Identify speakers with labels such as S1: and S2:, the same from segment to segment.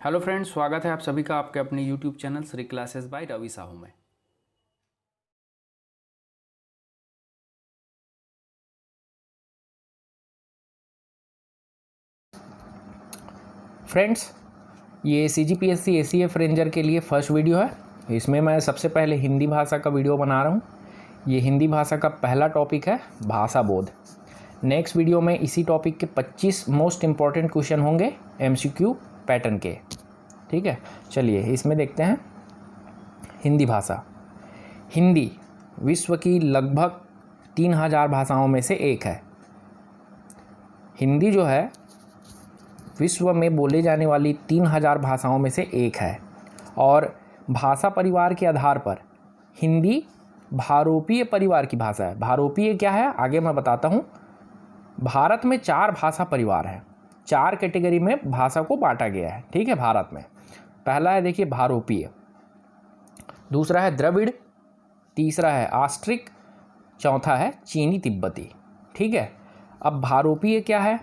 S1: Hello friends, स्वागत है आप सभी का आपके अपने YouTube channel Shri classes by Ravi Sahu में। फ्रेंड्स, ये CGPSC ACF रेंजर के लिए फर्स्ट वीडियो है। इसमें मैं सबसे पहले हिंदी भाषा का वीडियो बना रहा हूँ। ये हिंदी भाषा का पहला टॉपिक है भाषा बोध। नेक्स्ट वीडियो में इसी टॉपिक के 25 मोस्ट इम्पॉर्टेंट क्वेश्चन होंगे MCQ पैटर्न के। ठीक है, चलिए इसमें देखते हैं। हिंदी भाषा। हिंदी विश्व की लगभग 3000 भाषाओं में से एक है। हिंदी जो है विश्व में बोले जाने वाली 3000 भाषाओं में से एक है और भाषा परिवार के आधार पर हिंदी भारोपीय परिवार की भाषा है। भारोपीय क्या है आगे मैं बताता हूँ। भारत में 4 भाषा परिवार हैं, 4 कैटेगरी में भाषा को बांटा गया है। ठीक है, भारत में पहला है देखिए भारोपीय, दूसरा है द्रविड़, तीसरा है ऑस्ट्रिक, चौथा है चीनी तिब्बती। ठीक है, अब भारोपीय क्या है?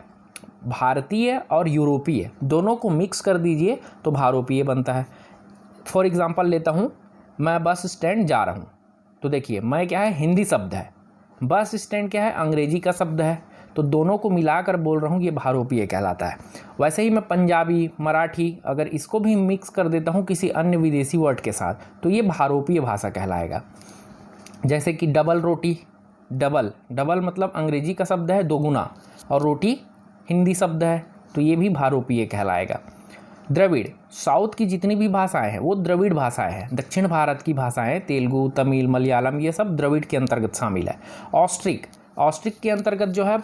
S1: भारतीय और यूरोपीय दोनों को मिक्स कर दीजिए तो भारोपीय बनता है। फॉर एग्जांपल लेता हूँ, मैं बस स्टैंड जा रहा हूँ तो देखिए मैं क्या है, हिंदी शब्द है। बस स्टैंड क्या है, अंग्रेजी का शब्द है। तो दोनों को मिलाकर बोल रहा हूँ, ये भारोपीय कहलाता है। वैसे ही मैं पंजाबी, मराठी अगर इसको भी मिक्स कर देता हूँ किसी अन्य विदेशी वर्ड के साथ तो ये भारोपीय भाषा कहलाएगा। जैसे कि डबल रोटी, डबल डबल मतलब अंग्रेजी का शब्द है दोगुना, और रोटी हिंदी शब्द है तो ये भी भारोपीय कहलाएगा। द्रविड़, साउथ की जितनी भी भाषाएं हैं वो द्रविड़ भाषाएं हैं। दक्षिण भारत की भाषाएं तेलुगु, तमिल, मलयालम ये सब द्रविड़ के अंतर्गत शामिल है। ऑस्ट्रिक, ऑस्ट्रिक के अंतर्गत जो है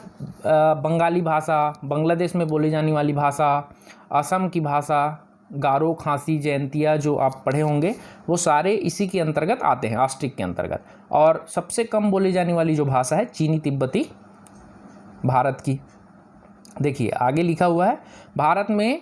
S1: बंगाली भाषा, बांग्लादेश में बोली जाने वाली भाषा, असम की भाषा, गारो, खासी, जयंतिया जो आप पढ़े होंगे वो सारे इसी के अंतर्गत आते हैं, ऑस्ट्रिक के अंतर्गत। और सबसे कम बोली जाने वाली जो भाषा है चीनी तिब्बती भारत की। देखिए आगे लिखा हुआ है, भारत में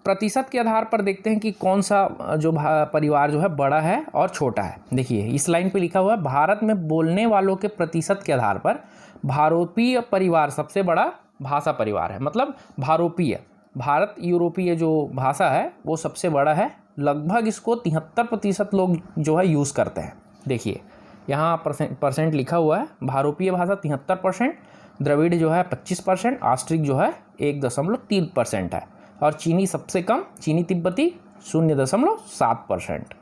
S1: प्रतिशत के आधार पर देखते हैं कि कौन सा जो परिवार जो है बड़ा है और छोटा है। देखिए इस लाइन पे लिखा हुआ है, भारत में बोलने वालों के प्रतिशत के आधार पर भारोपीय परिवार सबसे बड़ा भाषा परिवार है। मतलब भारोपीय, भारत यूरोपीय जो भाषा है वो सबसे बड़ा है। लगभग इसको 73% लोग जो है यूज़ करते हैं। देखिए यहाँ परसेंट लिखा हुआ है, भारोपीय भाषा 73%, द्रविड़ जो है 25%, ऑस्ट्रिक जो है 1.3% है, और चीनी सबसे कम, चीनी तिब्बती 0.7%।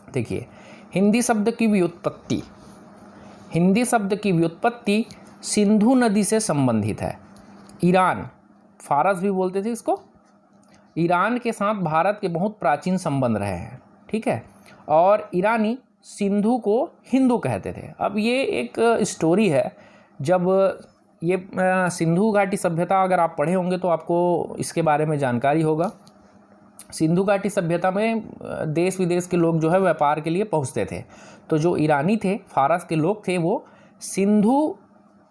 S1: देखिए हिंदी शब्द की व्युत्पत्ति। हिंदी शब्द की व्युत्पत्ति सिंधु नदी से संबंधित है। ईरान, फारस भी बोलते थे इसको, ईरान के साथ भारत के बहुत प्राचीन संबंध रहे हैं। ठीक है, और ईरानी सिंधु को हिंदू कहते थे। अब ये एक स्टोरी है, जब ये सिंधु घाटी सभ्यता अगर आप पढ़े होंगे तो आपको इसके बारे में जानकारी होगा। सिंधु घाटी सभ्यता में देश विदेश के लोग जो है व्यापार के लिए पहुंचते थे। तो जो ईरानी थे, फारस के लोग थे, वो सिंधु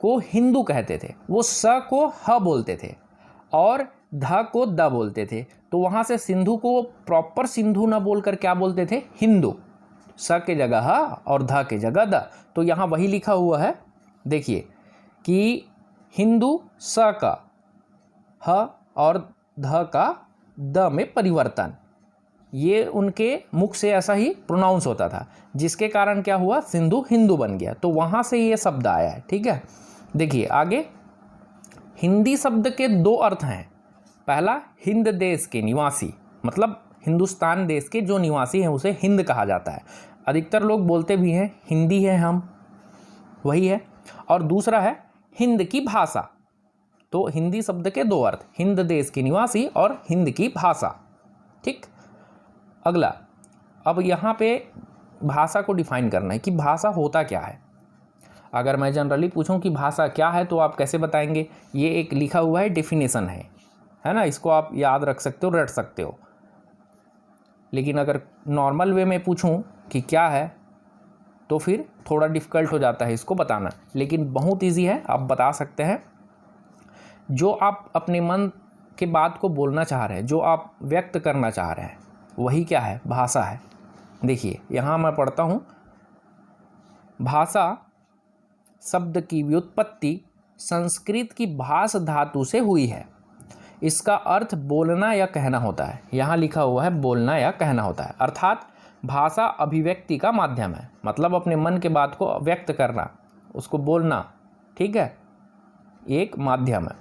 S1: को हिंदू कहते थे। वो स को ह बोलते थे और ध को द बोलते थे। तो वहाँ से सिंधु को प्रॉपर सिंधु न बोलकर क्या बोलते थे, हिंदू। स के जगह ह और ध के जगह द। तो यहाँ वही लिखा हुआ है, देखिए कि हिंदू स का ह और ध का द में परिवर्तन, ये उनके मुख से ऐसा ही प्रोनाउंस होता था, जिसके कारण क्या हुआ, सिंधु हिंदू बन गया। तो वहाँ से ये शब्द आया है। ठीक है, देखिए आगे, हिंदी शब्द के 2 अर्थ हैं। पहला, हिंद देश के निवासी, मतलब हिंदुस्तान देश के जो निवासी हैं उसे हिंद कहा जाता है। अधिकतर लोग बोलते भी हैं हिंदी है हम, वही है। और दूसरा है हिंद की भाषा। तो हिंदी शब्द के 2 अर्थ, हिंद देश के निवासी और हिंद की भाषा। ठीक, अगला, अब यहाँ पे भाषा को डिफाइन करना है कि भाषा होता क्या है। अगर मैं जनरली पूछूं कि भाषा क्या है तो आप कैसे बताएंगे? ये एक लिखा हुआ है, डेफिनेशन है ना, इसको आप याद रख सकते हो, रट सकते हो। लेकिन अगर नॉर्मल वे में पूछूं कि क्या है तो फिर थोड़ा डिफ़िकल्ट हो जाता है इसको बताना, लेकिन बहुत इजी है, आप बता सकते हैं। जो आप अपने मन के बात को बोलना चाह रहे हैं, जो आप व्यक्त करना चाह रहे हैं, वही क्या है, भाषा है। देखिए यहाँ मैं पढ़ता हूँ, भाषा शब्द की व्युत्पत्ति संस्कृत की भाष धातु से हुई है। इसका अर्थ बोलना या कहना होता है। यहाँ लिखा हुआ है बोलना या कहना होता है, अर्थात भाषा अभिव्यक्ति का माध्यम है, मतलब अपने मन के बात को व्यक्त करना, उसको बोलना, ठीक है, एक माध्यम है।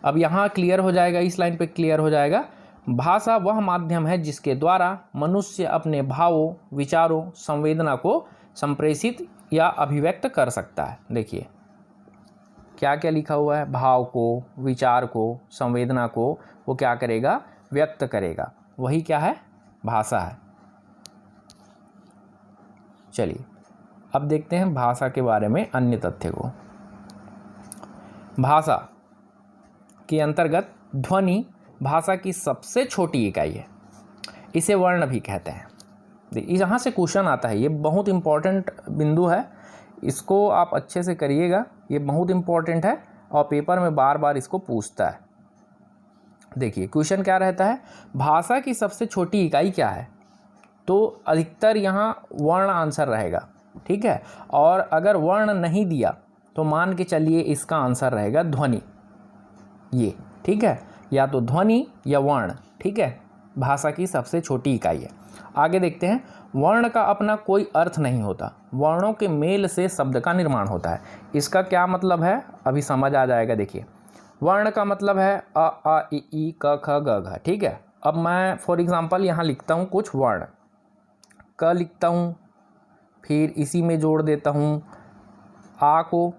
S1: अब यहाँ क्लियर हो जाएगा, इस लाइन पे क्लियर हो जाएगा, भाषा वह माध्यम है जिसके द्वारा मनुष्य अपने भावों, विचारों, संवेदना को संप्रेषित या अभिव्यक्त कर सकता है। देखिए क्या क्या लिखा हुआ है, भाव को, विचार को, संवेदना को वो क्या करेगा, व्यक्त करेगा, वही क्या है, भाषा है। चलिए अब देखते हैं भाषा के बारे में अन्य तथ्य को। भाषा के अंतर्गत ध्वनि भाषा की सबसे छोटी इकाई है, इसे वर्ण भी कहते हैं। देखिए यहाँ से क्वेश्चन आता है, ये बहुत इंपॉर्टेंट बिंदु है, इसको आप अच्छे से करिएगा, ये बहुत इंपॉर्टेंट है और पेपर में बार बार इसको पूछता है। देखिए क्वेश्चन क्या रहता है, भाषा की सबसे छोटी इकाई क्या है, तो अधिकतर यहाँ वर्ण आंसर रहेगा, ठीक है। और अगर वर्ण नहीं दिया तो मान के चलिए इसका आंसर रहेगा ध्वनि, ये ठीक है, या तो ध्वनि या वर्ण, ठीक है, भाषा की सबसे छोटी इकाई है। आगे देखते हैं, वर्ण का अपना कोई अर्थ नहीं होता, वर्णों के मेल से शब्द का निर्माण होता है। इसका क्या मतलब है, अभी समझ आ जाएगा। देखिए वर्ण का मतलब है अ आ इ ई क ख ग घ, ठीक है। अब मैं फॉर एग्जांपल यहाँ लिखता हूँ कुछ वर्ण, क लिखता हूँ, फिर इसी में जोड़ देता हूँ आ को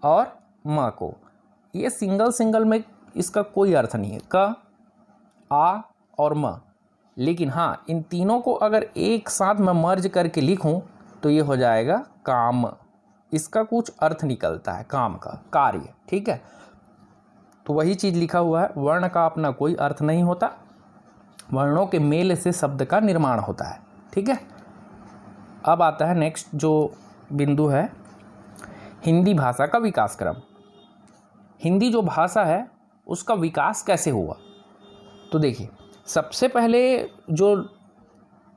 S1: और म को, ये सिंगल में इसका कोई अर्थ नहीं है, क, आ और म। लेकिन हाँ, इन तीनों को अगर एक साथ मैं मर्ज करके लिखूं तो ये हो जाएगा काम, इसका कुछ अर्थ निकलता है, काम का, कार्य, ठीक है। तो वही चीज़ लिखा हुआ है, वर्ण का अपना कोई अर्थ नहीं होता, वर्णों के मेल से शब्द का निर्माण होता है, ठीक है। अब आता है नेक्स्ट जो बिंदु है, हिंदी भाषा का विकास क्रम। हिंदी जो भाषा है उसका विकास कैसे हुआ, तो देखिए सबसे पहले जो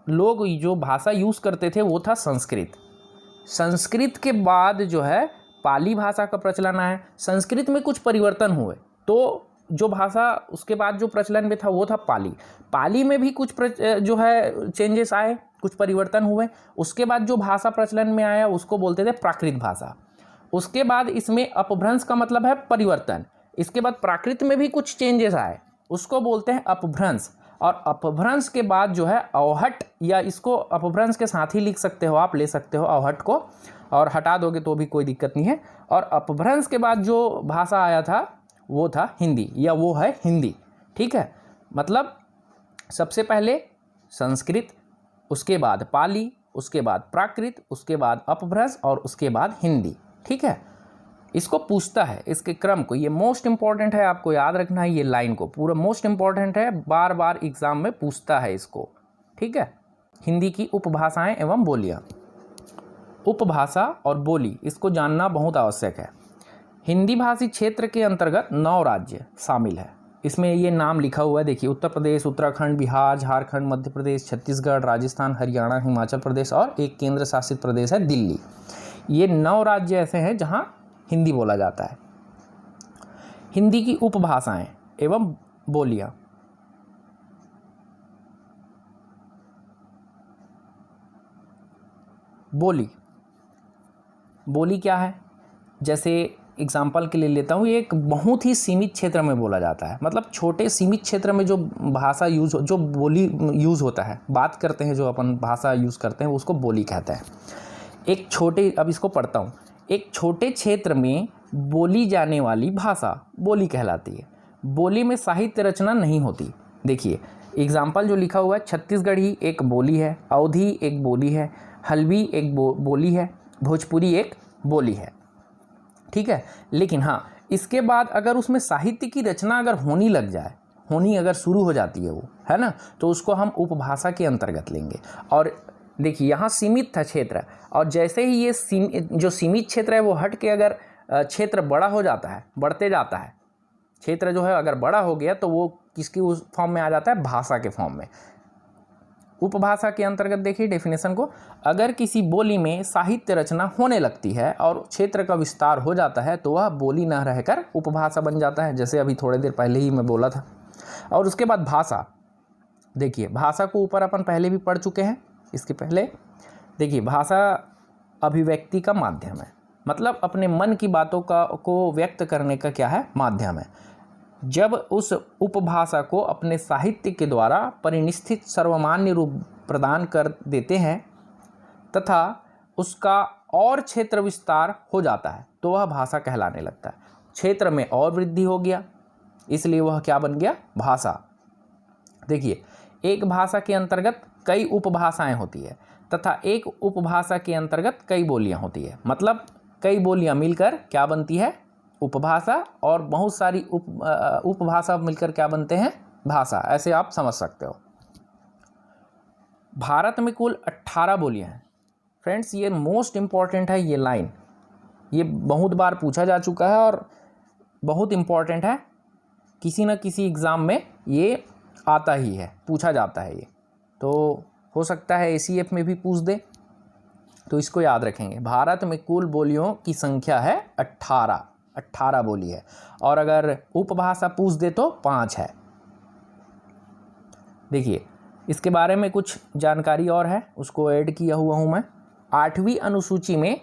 S1: लोग जो भाषा यूज़ करते थे वो था संस्कृत। संस्कृत के बाद जो है पाली भाषा का प्रचलन आया, संस्कृत में कुछ परिवर्तन हुए तो जो भाषा उसके बाद जो प्रचलन में था वो था पाली। पाली में भी कुछ जो है चेंजेस आए, कुछ परिवर्तन हुए। उसके बाद जो भाषा प्रचलन में आया उसको बोलते थे प्राकृत भाषा। उसके बाद इसमें अपभ्रंश का मतलब है परिवर्तन। इसके बाद प्राकृत में भी कुछ चेंजेस आए, उसको बोलते हैं अपभ्रंश। और अपभ्रंश के बाद जो है अवहट, या इसको अपभ्रंश के साथ ही लिख सकते हो आप, ले सकते हो अवहट को, और हटा दोगे तो भी कोई दिक्कत नहीं है। और अपभ्रंश के बाद जो भाषा आया था वो था हिंदी, या वो है हिंदी, ठीक है। मतलब सबसे पहले संस्कृत, उसके बाद पाली, उसके बाद प्राकृत, उसके बाद अपभ्रंश और उसके बाद हिंदी, ठीक है। इसको पूछता है, इसके क्रम को, ये मोस्ट इंपॉर्टेंट है, आपको याद रखना है, ये लाइन को पूरा मोस्ट इंपॉर्टेंट है, बार बार एग्जाम में पूछता है इसको, ठीक है। हिंदी की उपभाषाएं एवं बोलियां। उपभाषा और बोली, इसको जानना बहुत आवश्यक है। हिंदी भाषी क्षेत्र के अंतर्गत 9 राज्य शामिल है। इसमें ये नाम लिखा हुआ है, देखिए उत्तर प्रदेश, उत्तराखंड, बिहार, झारखंड, मध्य प्रदेश, छत्तीसगढ़, राजस्थान, हरियाणा, हिमाचल प्रदेश और एक केंद्र शासित प्रदेश है दिल्ली। ये 9 राज्य ऐसे हैं जहां हिंदी बोला जाता है। हिंदी की उपभाषाएं एवं बोलियां। बोली क्या है, जैसे एग्जाम्पल के लिए लेता हूँ, ये एक बहुत ही सीमित क्षेत्र में बोला जाता है, मतलब छोटे सीमित क्षेत्र में जो भाषा जो बोली यूज़ होता है, बात करते हैं, जो अपन भाषा यूज़ करते हैं उसको बोली कहते हैं। एक छोटे, अब इसको पढ़ता हूँ, एक छोटे क्षेत्र में बोली जाने वाली भाषा बोली कहलाती है। बोली में साहित्य रचना नहीं होती। देखिए एग्जाम्पल जो लिखा हुआ है, छत्तीसगढ़ी एक बोली है, अवधी एक बोली है, हल्बी एक बोली है, भोजपुरी एक बोली है, ठीक है। लेकिन हाँ, इसके बाद अगर उसमें साहित्य की रचना अगर होनी लग जाए, होनी अगर शुरू हो जाती है वो, है ना, तो उसको हम उपभाषा के अंतर्गत लेंगे। और देखिए यहाँ सीमित था क्षेत्र, और जैसे ही ये जो सीमित क्षेत्र है वो हट के अगर क्षेत्र बड़ा हो जाता है, बढ़ते जाता है, क्षेत्र जो है अगर बड़ा हो गया तो वो किसकी उस फॉर्म में आ जाता है, भाषा के फॉर्म में। उपभाषा के अंतर्गत देखिए डेफिनेशन को, अगर किसी बोली में साहित्य रचना होने लगती है और क्षेत्र का विस्तार हो जाता है तो वह बोली न रहकर उपभाषा बन जाता है, जैसे अभी थोड़ी देर पहले ही मैं बोला था। और उसके बाद भाषा, देखिए भाषा को ऊपर अपन पहले भी पढ़ चुके हैं। इसके पहले देखिए भाषा अभिव्यक्ति का माध्यम है, मतलब अपने मन की बातों को व्यक्त करने का क्या है, माध्यम है। जब उस उपभाषा को अपने साहित्य के द्वारा परिनिष्ठित सर्वमान्य रूप प्रदान कर देते हैं तथा उसका और क्षेत्र विस्तार हो जाता है तो वह भाषा कहलाने लगता है। क्षेत्र में और वृद्धि हो गया, इसलिए वह क्या बन गया, भाषा। देखिए एक भाषा के अंतर्गत कई उपभाषाएं होती है तथा एक उपभाषा के अंतर्गत कई बोलियां होती है, मतलब कई बोलियां मिलकर क्या बनती है, उपभाषा, और बहुत सारी उपभाषा मिलकर क्या बनते हैं, भाषा। ऐसे आप समझ सकते हो। भारत में कुल 18 बोलियां हैं। फ्रेंड्स ये मोस्ट इम्पॉर्टेंट है, ये लाइन ये बहुत बार पूछा जा चुका है और बहुत इम्पॉर्टेंट है, किसी न किसी एग्ज़ाम में ये आता ही है, पूछा जाता है ये, तो हो सकता है ACF में भी पूछ दे, तो इसको याद रखेंगे। भारत में कुल बोलियों की संख्या है 18 बोली है, और अगर उपभाषा पूछ दे तो 5 है। देखिए इसके बारे में कुछ जानकारी और है, उसको ऐड किया हुआ हूँ मैं। 8वीं अनुसूची में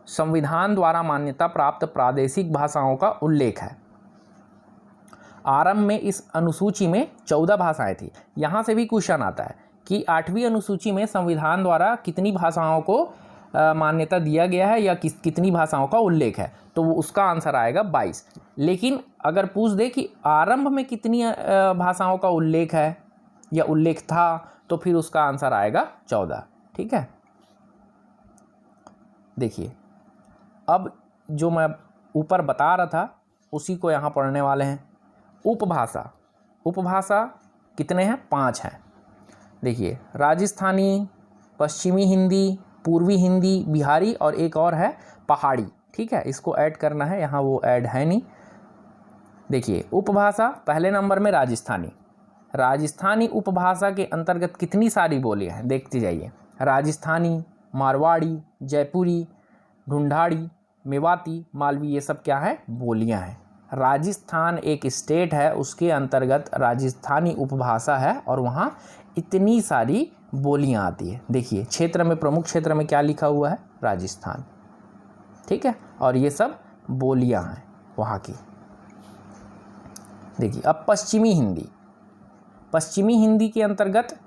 S1: संविधान द्वारा मान्यता प्राप्त प्रादेशिक भाषाओं का उल्लेख है। आरंभ में इस अनुसूची में 14 भाषाएं थी। यहाँ से भी क्वेश्चन आता है कि 8वीं अनुसूची में संविधान द्वारा कितनी भाषाओं को मान्यता दिया गया है या कितनी भाषाओं का उल्लेख है, तो वो उसका आंसर आएगा 22। लेकिन अगर पूछ दे कि आरंभ में कितनी भाषाओं का उल्लेख है या उल्लेख था, तो फिर उसका आंसर आएगा 14। ठीक है, देखिए अब जो मैं ऊपर बता रहा था उसी को यहाँ पढ़ने वाले हैं। उपभाषा कितने हैं, 5 हैं। देखिए राजस्थानी, पश्चिमी हिंदी, पूर्वी हिंदी, बिहारी और एक और है पहाड़ी। ठीक है, इसको ऐड करना है, यहाँ वो ऐड है नहीं। देखिए उपभाषा पहले नंबर में राजस्थानी उपभाषा के अंतर्गत कितनी सारी बोलियां हैं, देखते जाइए। राजस्थानी, मारवाड़ी, जयपुरी, ढूंढाड़ी, मेवाती, मालवी, ये सब क्या है, बोलियां हैं। राजस्थान एक स्टेट है, उसके अंतर्गत राजस्थानी उपभाषा है और वहाँ इतनी सारी बोलियां आती है। देखिए क्षेत्र में, प्रमुख क्षेत्र में क्या लिखा हुआ है, राजस्थान। ठीक है, और ये सब बोलियां हैं वहाँ की। देखिए अब पश्चिमी हिंदी के अंतर्गत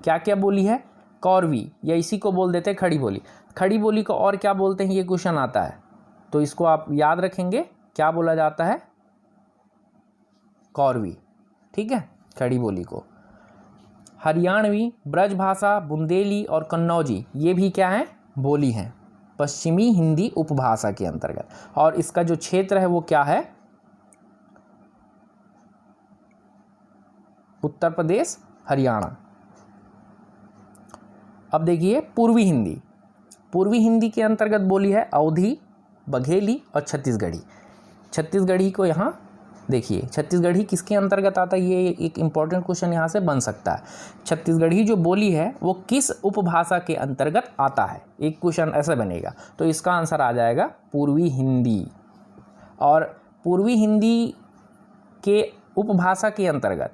S1: क्या क्या बोली है, कौरवी, या इसी को बोल देते हैं खड़ी बोली। खड़ी बोली को और क्या बोलते हैं, ये क्वेश्चन आता है, तो इसको आप याद रखेंगे, क्या बोला जाता है, कौरवी। ठीक है, खड़ी बोली को। हरियाणवी, ब्रजभाषा, बुंदेली और कन्नौजी, ये भी क्या है, बोली हैं पश्चिमी हिंदी उपभाषा के अंतर्गत, और इसका जो क्षेत्र है वो क्या है, उत्तर प्रदेश, हरियाणा। अब देखिए पूर्वी हिंदी के अंतर्गत बोली है अवधी, बघेली और छत्तीसगढ़ी को यहाँ देखिए, छत्तीसगढ़ी किसके अंतर्गत आता है, ये एक इम्पॉर्टेंट क्वेश्चन यहाँ से बन सकता है। छत्तीसगढ़ी जो बोली है वो किस उपभाषा के अंतर्गत आता है, एक क्वेश्चन ऐसा बनेगा, तो इसका आंसर आ जाएगा पूर्वी हिंदी। और पूर्वी हिंदी के उपभाषा के अंतर्गत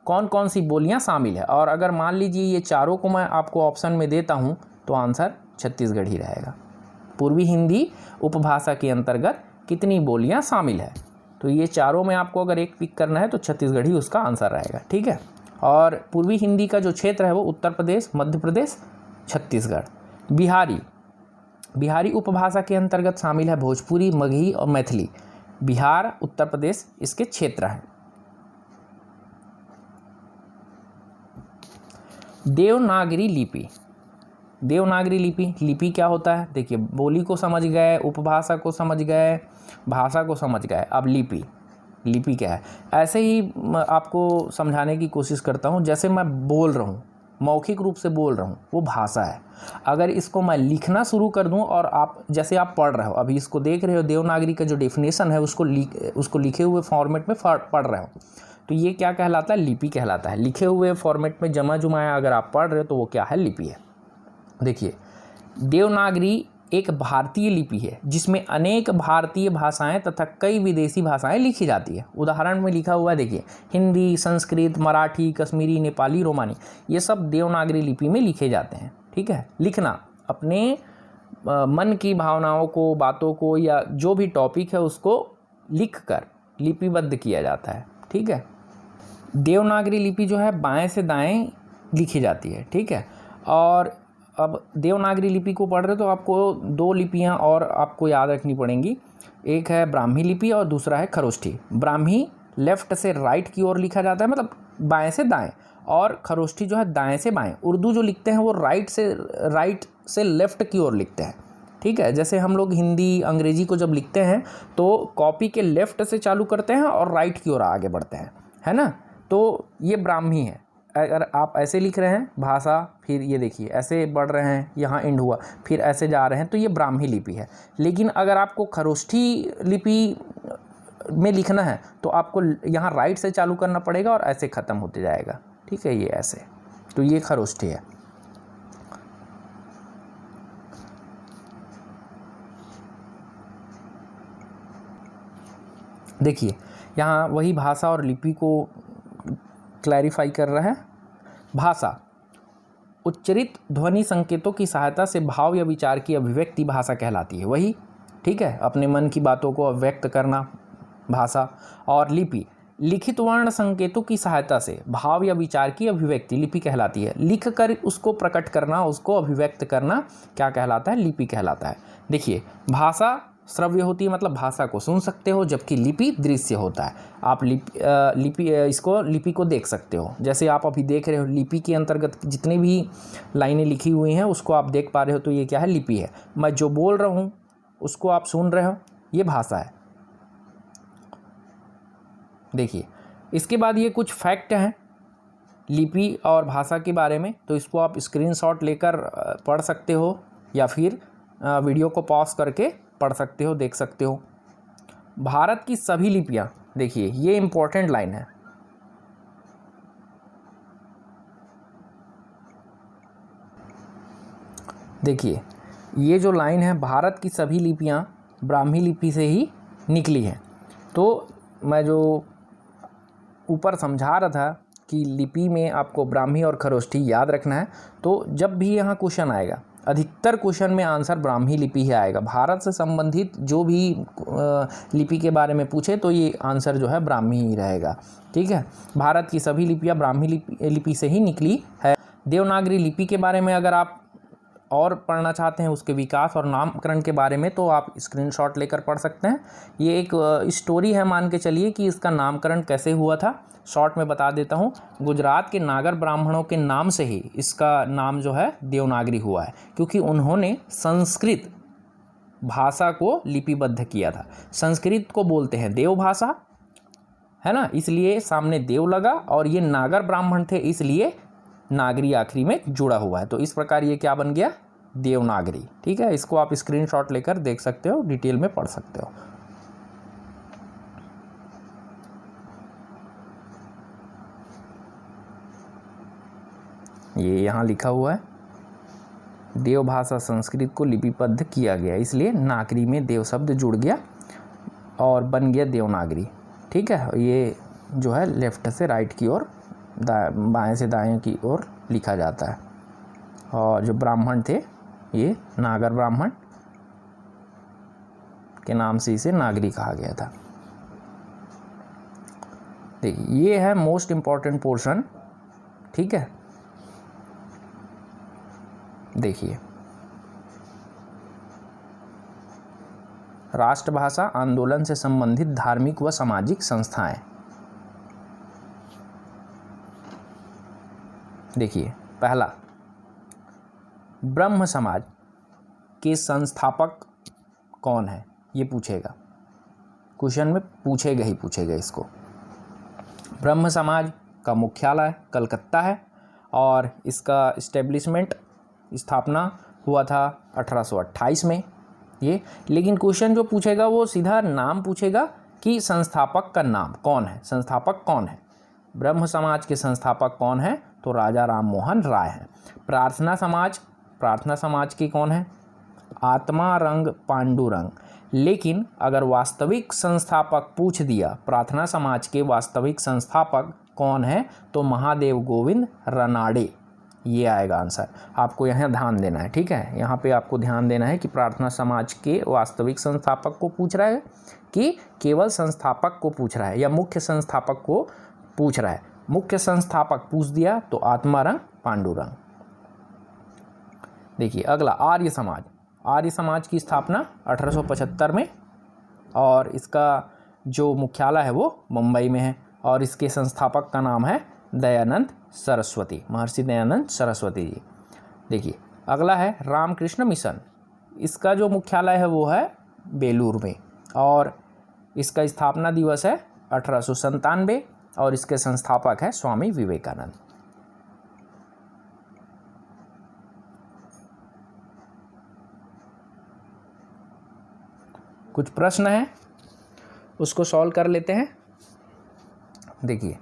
S1: कौन कौन सी बोलियाँ शामिल है, और अगर मान लीजिए ये चारों को मैं आपको ऑप्शन में देता हूँ तो आंसर छत्तीसगढ़ी रहेगा। पूर्वी हिंदी उपभाषा के अंतर्गत कितनी बोलियाँ शामिल है, तो ये चारों में आपको अगर एक पिक करना है तो छत्तीसगढ़ी उसका आंसर रहेगा। ठीक है, और पूर्वी हिंदी का जो क्षेत्र है वो उत्तर प्रदेश, मध्य प्रदेश, छत्तीसगढ़। बिहारी उपभाषा के अंतर्गत शामिल है भोजपुरी, मगही और मैथिली। बिहार, उत्तर प्रदेश इसके क्षेत्र हैं। देवनागरी लिपि क्या होता है, देखिए बोली को समझ गए, उपभाषा को समझ गए, भाषा को समझ गए, अब लिपि क्या है, ऐसे ही आपको समझाने की कोशिश करता हूँ। जैसे मैं बोल रहा हूँ, मौखिक रूप से बोल रहा हूँ, वो भाषा है। अगर इसको मैं लिखना शुरू कर दूँ और आप जैसे आप पढ़ रहे हो, अभी इसको देख रहे हो, देवनागरी का जो डेफिनेशन है उसको लिखे हुए फॉर्मेट में पढ़ रहे हो, तो ये क्या कहलाता है? लिपि कहलाता है। लिखे हुए फॉर्मेट में जमा जुमाया अगर आप पढ़ रहे हो तो वो क्या है? लिपि है। देखिए, देवनागरी एक भारतीय लिपि है जिसमें अनेक भारतीय भाषाएं तथा कई विदेशी भाषाएं लिखी जाती है। उदाहरण में लिखा हुआ है, देखिए, हिंदी, संस्कृत, मराठी, कश्मीरी, नेपाली, रोमानी, ये सब देवनागरी लिपि में लिखे जाते हैं। ठीक है, लिखना अपने मन की भावनाओं को, बातों को, या जो भी टॉपिक है उसको लिखकर लिपिबद्ध किया जाता है। ठीक है, देवनागरी लिपि जो है बाएं से दाएं लिखी जाती है। ठीक है, और अब देवनागरी लिपि को पढ़ रहे तो आपको दो लिपियां और आपको याद रखनी पड़ेंगी। एक है ब्राह्मी लिपि और दूसरा है खरोष्ठी। ब्राह्मी लेफ्ट से राइट की ओर लिखा जाता है, मतलब बाएं से दाएं, और खरोष्ठी जो है दाएं से बाएं। उर्दू जो लिखते हैं वो राइट से लेफ्ट की ओर लिखते हैं। ठीक है, जैसे हम लोग हिंदी, अंग्रेजी को जब लिखते हैं तो कॉपी के लेफ्ट से चालू करते हैं और राइट की ओर आगे बढ़ते हैं, है ना। तो ये ब्राह्मी है। अगर आप ऐसे लिख रहे हैं भाषा, फिर ये देखिए ऐसे बढ़ रहे हैं, यहाँ एंड हुआ, फिर ऐसे जा रहे हैं, तो ये ब्राह्मी लिपि है। लेकिन अगर आपको खरोष्ठी लिपि में लिखना है तो आपको यहाँ राइट से चालू करना पड़ेगा और ऐसे ख़त्म होते जाएगा। ठीक है, ये ऐसे, तो ये खरोष्ठी है। देखिए, यहाँ वही भाषा और लिपि को क्लैरिफाई कर रहा है। भाषा उच्चरित ध्वनि संकेतों की सहायता से भाव या विचार की अभिव्यक्ति भाषा कहलाती है। वही, ठीक है, अपने मन की बातों को अभिव्यक्त करना भाषा। और लिपि लिखित वर्ण संकेतों की सहायता से भाव या विचार की अभिव्यक्ति लिपि कहलाती है। लिख कर उसको प्रकट करना, उसको अभिव्यक्त करना क्या कहलाता है? लिपि कहलाता है। देखिए, भाषा श्रव्य होती है, मतलब भाषा को सुन सकते हो, जबकि लिपि दृश्य होता है। आप लिपि को देख सकते हो। जैसे आप अभी देख रहे हो, लिपि के अंतर्गत जितनी भी लाइनें लिखी हुई हैं उसको आप देख पा रहे हो, तो ये क्या है? लिपि है। मैं जो बोल रहा हूँ उसको आप सुन रहे हो, ये भाषा है। देखिए, इसके बाद ये कुछ फैक्ट हैं लिपि और भाषा के बारे में, तो इसको आप स्क्रीनशॉट लेकर पढ़ सकते हो या फिर वीडियो को पॉज करके पढ़ सकते हो, देख सकते हो। भारत की सभी लिपियां, देखिए ये इंपॉर्टेंट लाइन है, देखिए ये जो लाइन है, भारत की सभी लिपियां ब्राह्मी लिपि से ही निकली हैं। तो मैं जो ऊपर समझा रहा था कि लिपि में आपको ब्राह्मी और खरोष्ठी याद रखना है, तो जब भी यहाँ क्वेश्चन आएगा, अधिकतर क्वेश्चन में आंसर ब्राह्मी लिपि ही आएगा। भारत से संबंधित जो भी लिपि के बारे में पूछे तो ये आंसर जो है ब्राह्मी ही रहेगा। ठीक है, भारत की सभी लिपियाँ ब्राह्मी लिपि से ही निकली है। देवनागरी लिपि के बारे में अगर आप और पढ़ना चाहते हैं, उसके विकास और नामकरण के बारे में, तो आप स्क्रीनशॉट लेकर पढ़ सकते हैं। ये एक स्टोरी है, मान के चलिए कि इसका नामकरण कैसे हुआ था। शॉर्ट में बता देता हूँ। गुजरात के नागर ब्राह्मणों के नाम से ही इसका नाम जो है देवनागरी हुआ है, क्योंकि उन्होंने संस्कृत भाषा को लिपिबद्ध किया था। संस्कृत को बोलते हैं देव भाषा, है ना, इसलिए सामने देव लगा, और ये नागर ब्राह्मण थे इसलिए नागरी आखिरी में जुड़ा हुआ है। तो इस प्रकार ये क्या बन गया? देवनागरी। ठीक है, इसको आप स्क्रीनशॉट लेकर देख सकते हो, डिटेल में पढ़ सकते हो। ये यहाँ लिखा हुआ है, देव भाषा संस्कृत को लिपिबद्ध किया गया, इसलिए नागरी में देव शब्द जुड़ गया और बन गया देवनागरी। ठीक है, ये जो है लेफ्ट से राइट की ओर, बाएं से दाएं की ओर लिखा जाता है। और जो ब्राह्मण थे, ये नागर ब्राह्मण के नाम से इसे नागरी कहा गया था। देखिए, ये है मोस्ट इम्पॉर्टेंट पोर्शन। ठीक है, देखिए, राष्ट्रभाषा आंदोलन से संबंधित धार्मिक व सामाजिक संस्थाएं। देखिए, पहला, ब्रह्म समाज के संस्थापक कौन है, ये पूछेगा क्वेश्चन में, पूछेगा इसको। ब्रह्म समाज का मुख्यालय कलकत्ता है और इसका इस्टेब्लिशमेंट, स्थापना हुआ था 1828 में ये। लेकिन क्वेश्चन जो पूछेगा वो सीधा नाम पूछेगा कि संस्थापक का नाम कौन है, संस्थापक कौन है। ब्रह्म समाज के संस्थापक कौन है? तो राजा राम मोहन राय हैं। प्रार्थना समाज के कौन है? आत्मारंग पांडुरंग। लेकिन अगर वास्तविक संस्थापक पूछ दिया प्रार्थना समाज के वास्तविक संस्थापक कौन है, तो महादेव गोविंद रनाड़े, ये आएगा आंसर। आपको यहाँ ध्यान देना है, ठीक है। यहाँ पे आपको ध्यान देना है कि प्रार्थना समाज के वास्तविक संस्थापक को पूछ रहा है कि केवल संस्थापक को पूछ रहा है या मुख्य संस्थापक को पूछ रहा है। मुख्य संस्थापक पूछ दिया तो आत्मारंग पांडुरंग। देखिए अगला, आर्य समाज। आर्य समाज की स्थापना 1875 में, और इसका जो मुख्यालय है वो मुंबई में है, और इसके संस्थापक का नाम है दयानंद सरस्वती, महर्षि दयानंद सरस्वती जी। देखिए अगला है रामकृष्ण मिशन। इसका जो मुख्यालय है वो है बेलूर में, और इसका स्थापना दिवस है 1897, और इसके संस्थापक है स्वामी विवेकानंद। कुछ प्रश्न है उसको सॉल्व कर लेते हैं। देखिए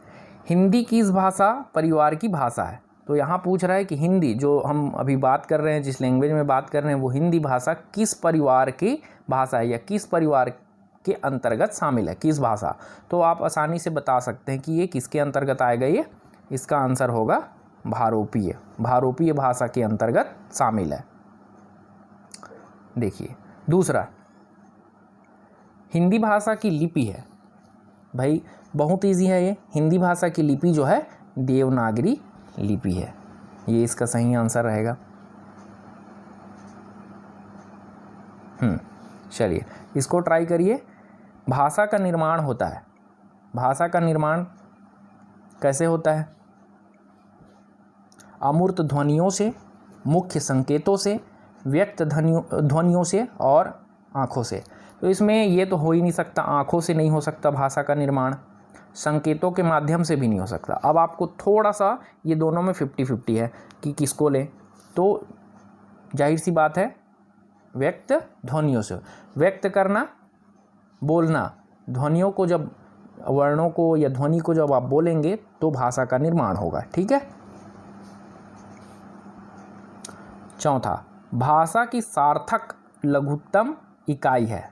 S1: हिंदी किस भाषा परिवार की भाषा है? तो यहाँ पूछ रहा है कि हिंदी जो हम अभी बात कर रहे हैं, जिस लैंग्वेज में बात कर रहे हैं, वो हिंदी भाषा किस परिवार की भाषा है या किस परिवार के अंतर्गत शामिल है, किस भाषा? तो आप आसानी से बता सकते हैं कि ये किसके अंतर्गत आएगा। ये इसका आंसर होगा भारोपीय भाषा के अंतर्गत शामिल है। देखिए दूसरा, हिंदी भाषा की लिपि है, भाई बहुत इजी है ये। हिंदी भाषा की लिपि जो है देवनागरी लिपि है, ये इसका सही आंसर रहेगा। चलिए इसको ट्राई करिए। भाषा का निर्माण होता है, भाषा का निर्माण कैसे होता है? अमूर्त ध्वनियों से, मुख्य संकेतों से, व्यक्त ध्वनियों से और आँखों से। तो इसमें ये तो हो ही नहीं सकता, आँखों से नहीं हो सकता भाषा का निर्माण, संकेतों के माध्यम से भी नहीं हो सकता। अब आपको थोड़ा सा ये दोनों में 50-50 है कि किसको लें, तो जाहिर सी बात है व्यक्त ध्वनियों से। व्यक्त करना, बोलना, ध्वनियों को जब, वर्णों को या ध्वनि को जब आप बोलेंगे तो भाषा का निर्माण होगा, ठीक है। चौथा, भाषा की सार्थक लघुत्तम इकाई है।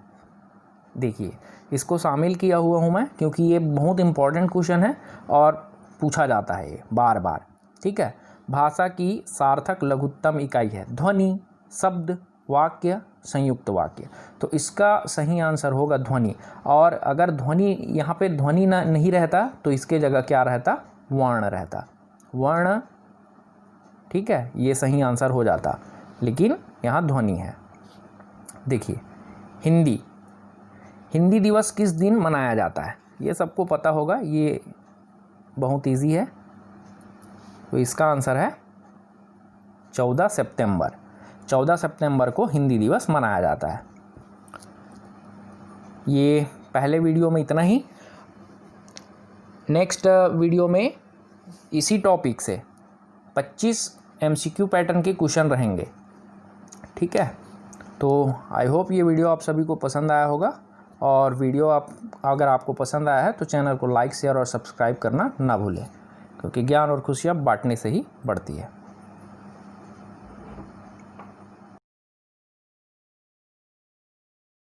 S1: देखिए इसको शामिल किया हुआ हूँ मैं क्योंकि ये बहुत इंपॉर्टेंट क्वेश्चन है और पूछा जाता है ये बार बार, ठीक है। भाषा की सार्थक लघुत्तम इकाई है ध्वनि, शब्द, वाक्य, संयुक्त वाक्य। तो इसका सही आंसर होगा ध्वनि। और अगर ध्वनि, यहाँ पे ध्वनि नहीं रहता तो इसके जगह क्या रहता? वर्ण रहता, वर्ण, ठीक है, ये सही आंसर हो जाता, लेकिन यहाँ ध्वनि है। देखिए हिंदी दिवस किस दिन मनाया जाता है? ये सबको पता होगा, ये बहुत इजी है। तो इसका आंसर है 14 सितंबर। 14 सितंबर को हिंदी दिवस मनाया जाता है। ये पहले वीडियो में इतना ही। नेक्स्ट वीडियो में इसी टॉपिक से 25 MCQ पैटर्न के क्वेश्चन रहेंगे, ठीक है। तो आई होप ये वीडियो आप सभी को पसंद आया होगा, और वीडियो अगर आपको पसंद आया है तो चैनल को लाइक, शेयर और सब्सक्राइब करना ना भूलें, क्योंकि ज्ञान और खुशियाँ बांटने से ही बढ़ती है।